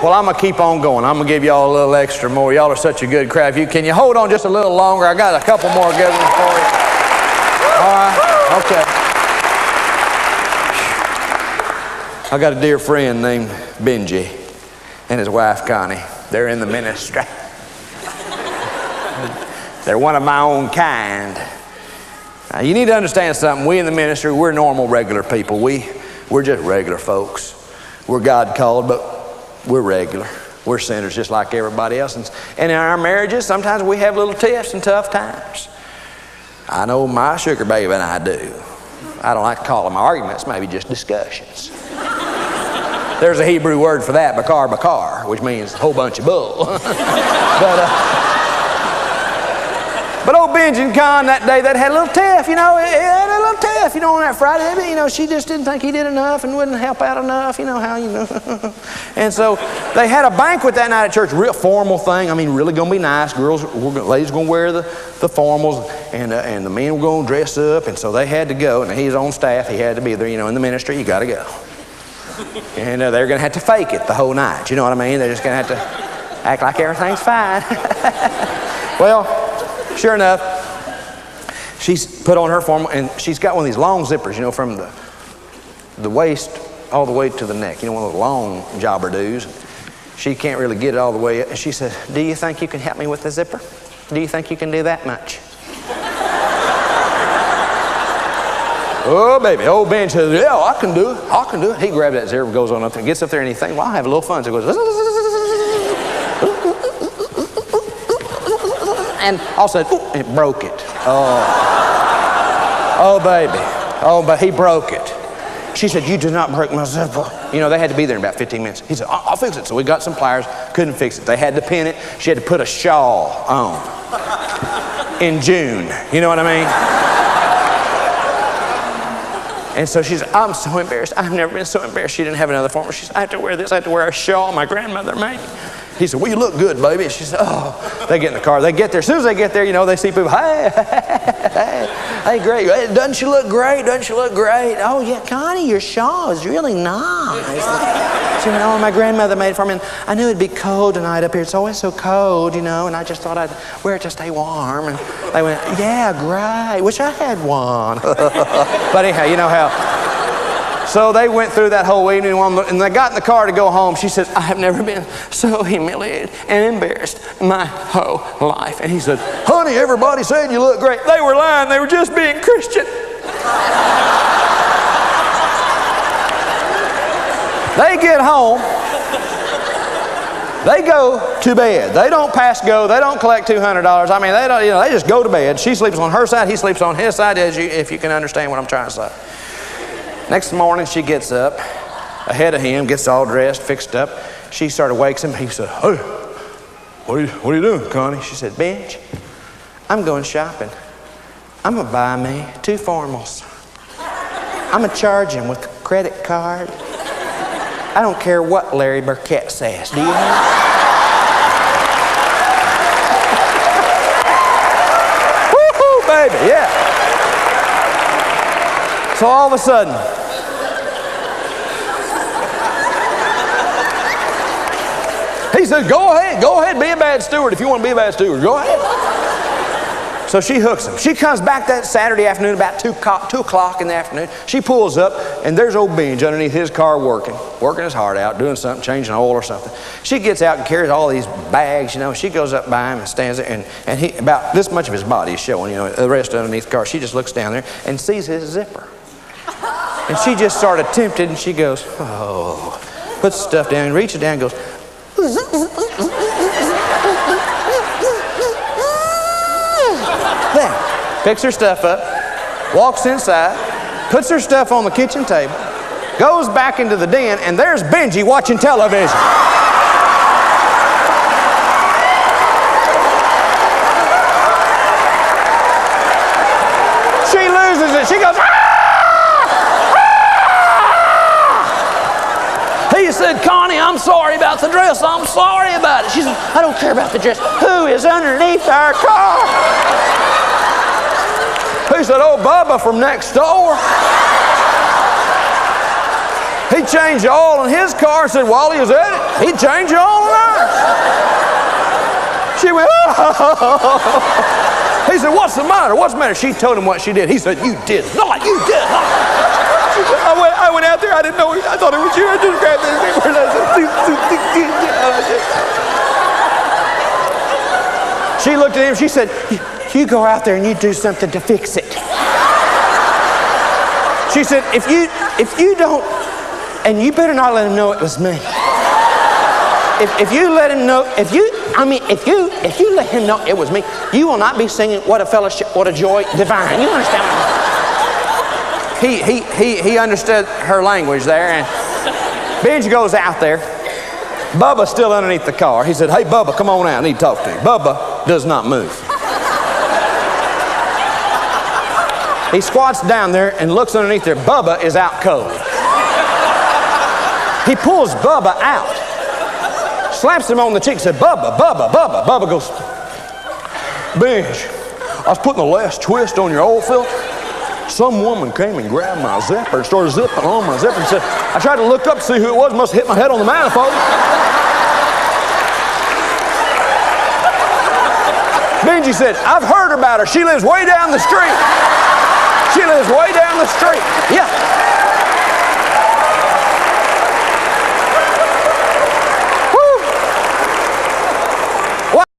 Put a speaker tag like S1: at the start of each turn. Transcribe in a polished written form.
S1: Well, I'm going to keep on going. I'm going to give y'all a little extra more. Y'all are such a good crowd. Can you hold on just a little longer? I got a couple more good ones for you. All right, okay. I got a dear friend named Benji and his wife Connie. They're in the ministry. They're one of my own kind. Now, you need to understand something. We in the ministry, we're normal, regular people. We're just regular folks. We're God called, but we're regular. We're sinners just like everybody else. And in our marriages, sometimes we have little tiffs and tough times. I know my sugar baby and I do. I don't like to call them arguments, maybe just discussions. There's a Hebrew word for that, bakar, which means a whole bunch of bull. But old Benji and Con that day, that had a little tiff, on that Friday. She just didn't think he did enough and wouldn't help out enough, And so they had a banquet that night at church, real formal thing. I mean, really going to be nice. Ladies going to wear the formals, and the men were going to dress up. And so they had to go, and he's on staff. He had to be there, in the ministry. You got to go. And they're going to have to fake it the whole night. You know what I mean? They're just going to have to act like everything's fine. Well, sure enough, she's put on her formal, and she's got one of these long zippers, from the waist all the way to the neck. One of those long jobber doos. She can't really get it all the way up. And she said, "Do you think you can help me with the zipper? Do you think you can do that much?" Oh, baby. Old Ben says, "Yeah, I can do it. He grabs that zipper, goes on up there, gets up there, and he thinks, "Well, I'll have a little fun." So he goes, and all of a sudden, it broke it. Oh, baby. Oh, but he broke it. She said, "You did not break my zipper." They had to be there in about 15 minutes. He said, I'll fix it. So we got some pliers, couldn't fix it. They had to pin it. She had to put a shawl on in June. You know what I mean? And so she said, "I'm so embarrassed. I've never been so embarrassed." She didn't have another formal. She said, "I have to wear this. I have to wear a shawl my grandmother made." He said, "Well, you look good, baby." She said, "Oh." They get in the car. They get there. As soon as they get there, they see people. Hey, great. Hey, doesn't she look great? Doesn't she look great? "Oh, yeah, Connie, your shawl is really nice." She went, "Oh, my grandmother made it for me. And I knew it'd be cold tonight up here. It's always so cold, and I just thought I'd wear it to stay warm." And they went, "Yeah, great. Wish I had one." But anyhow, you know how. So they went through that whole evening, and they got in the car to go home. She says, "I have never been so humiliated and embarrassed my whole life." And he said, "Honey, everybody said you look great." They were lying. They were just being Christian. They get home. They go to bed. They don't pass go. They don't collect $200. I mean, they don't. They just go to bed. She sleeps on her side. He sleeps on his side. If you can understand what I'm trying to say. Next morning, she gets up ahead of him, gets all dressed, fixed up. She sort of wakes him. He said, "Hey, what are you doing, Connie?" She said, "Benj, I'm going shopping. I'm going to buy me 2 formals. I'm going to charge him with a credit card. I don't care what Larry Burkett says. Do you know?" Woo-hoo, baby, yeah. So all of a sudden, he said, go ahead, be a bad steward. If you want to be a bad steward, go ahead. So she hooks him. She comes back that Saturday afternoon about 2 o'clock in the afternoon. She pulls up, and there's old Benj underneath his car working his heart out, doing something, changing oil or something. She gets out and carries all these bags, She goes up by him and stands there, and he, about this much of his body is showing, the rest underneath the car. She just looks down there and sees his zipper. And she just sort of tempted, and she goes, "Oh," puts the stuff down, reaches down and goes, there, picks her stuff up, walks inside, puts her stuff on the kitchen table, goes back into the den, and there's Benji watching television. She loses it. She goes, "Ah! He said, "Connie, I'm sorry about the dress. I'm sorry about it." She said, "I don't care about the dress. Who is underneath our car?" He said, "Oh, Bubba from next door." He changed the oil in his car and said while he was at it, he changed the oil in ours. She went, oh. He said, what's the matter? What's the matter? She told him what she did. He said, you did not. You did not. I went out there. I didn't know. I thought it was you. I just grabbed this thing. She looked at him. She said, you go out there and you do something to fix it. She said, if you don't, and you better not let him know it was me. If you let him know, if you let him know it was me, you will not be singing "What a Fellowship, What a Joy Divine." You understand what I mean? He understood her language there, and Benji goes out there. Bubba's still underneath the car. He said, "Hey, Bubba, come on out. I need to talk to you." Bubba does not move. He squats down there and looks underneath there. Bubba is out cold. He pulls Bubba out, slaps him on the cheek, said, Bubba, Bubba, Bubba. Bubba goes, Benj, I was putting the last twist on your oil filter. Some woman came and grabbed my zipper and started zipping on my zipper and said, I tried to look up to see who it was, must have hit my head on the manifold. Benji said, I've heard about her. She lives way down the street. She lives way down